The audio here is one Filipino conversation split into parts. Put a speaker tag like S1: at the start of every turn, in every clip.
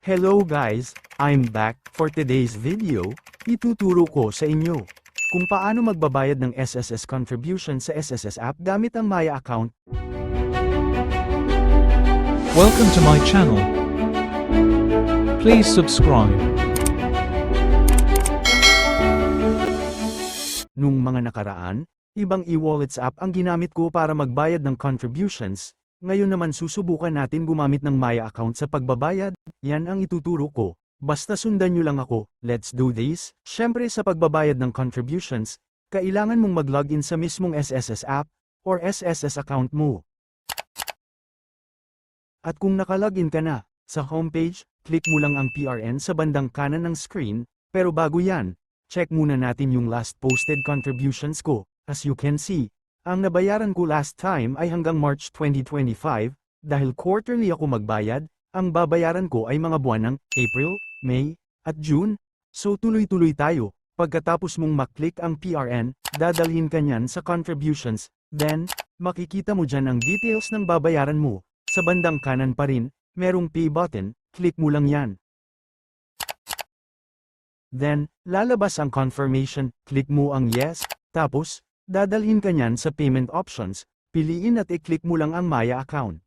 S1: Hello guys, I'm back. For today's video, ituturo ko sa inyo kung paano magbabayad ng SSS contribution sa SSS app gamit ang Maya account.
S2: Welcome to my channel. Please subscribe.
S1: Nung mga nakaraan, ibang e-wallets app ang ginamit ko para magbayad ng contributions. Ngayon naman susubukan natin gumamit ng Maya account sa pagbabayad. Yan ang ituturo ko. Basta sundan nyo lang ako. Let's do this. Syempre sa pagbabayad ng contributions, kailangan mong mag-login sa mismong SSS app or SSS account mo. At kung nakalogin ka na, sa homepage, click mo lang ang PRN sa bandang kanan ng screen, pero bago yan, check muna natin yung last posted contributions ko. As you can see, ang nabayaran ko last time ay hanggang March 2025, dahil quarterly ako magbayad, ang babayaran ko ay mga buwan ng April, May, at June. So tuloy-tuloy tayo. Pagkatapos mong maklik ang PRN, dadalhin ka niyan sa contributions, then, makikita mo dyan ang details ng babayaran mo. Sa bandang kanan pa rin, merong pay button, click mo lang yan. Then, lalabas ang confirmation, click mo ang yes, tapos, dadalhin ka niyan sa payment options, piliin at i-click mo lang ang Maya account.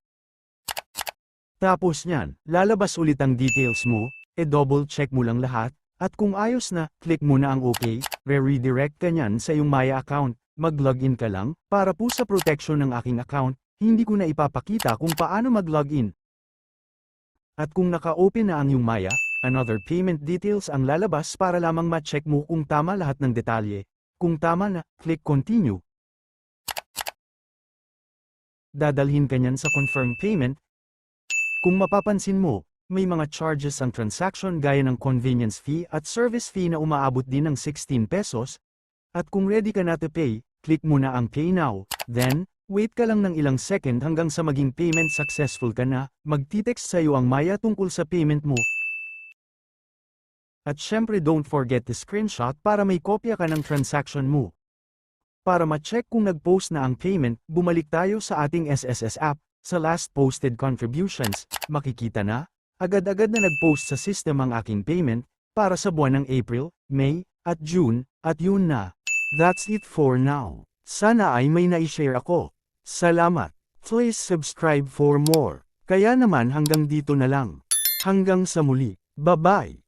S1: Tapos niyan, lalabas ulit ang details mo, double check mo lang lahat, at kung ayos na, click mo na ang OK, re-redirect ka niyan sa iyong Maya account, mag-login ka lang, para po sa protection ng aking account, hindi ko na ipapakita kung paano mag-login. At kung naka-open na ang iyong Maya, another payment details ang lalabas para lamang ma-check mo kung tama lahat ng detalye. Kung tama na, click continue. Dadalhin ka niyan sa confirm payment. Kung mapapansin mo, may mga charges ang transaction gaya ng convenience fee at service fee na umaabot din ng 16 pesos. At kung ready ka na to pay, click mo na ang pay now. Then, wait ka lang ng ilang second hanggang sa maging payment successful ka na, magtitext sa iyo ang Maya tungkol sa payment mo. At syempre don't forget to screenshot para may kopya ka ng transaction mo. Para ma-check kung nag-post na ang payment, bumalik tayo sa ating SSS app. Sa last posted contributions, makikita na, agad-agad na nag-post sa system ang aking payment, para sa buwan ng April, May, at June, at yun na. That's it for now. Sana ay may na-share ako. Salamat. Please subscribe for more. Kaya naman hanggang dito na lang. Hanggang sa muli. Bye-bye.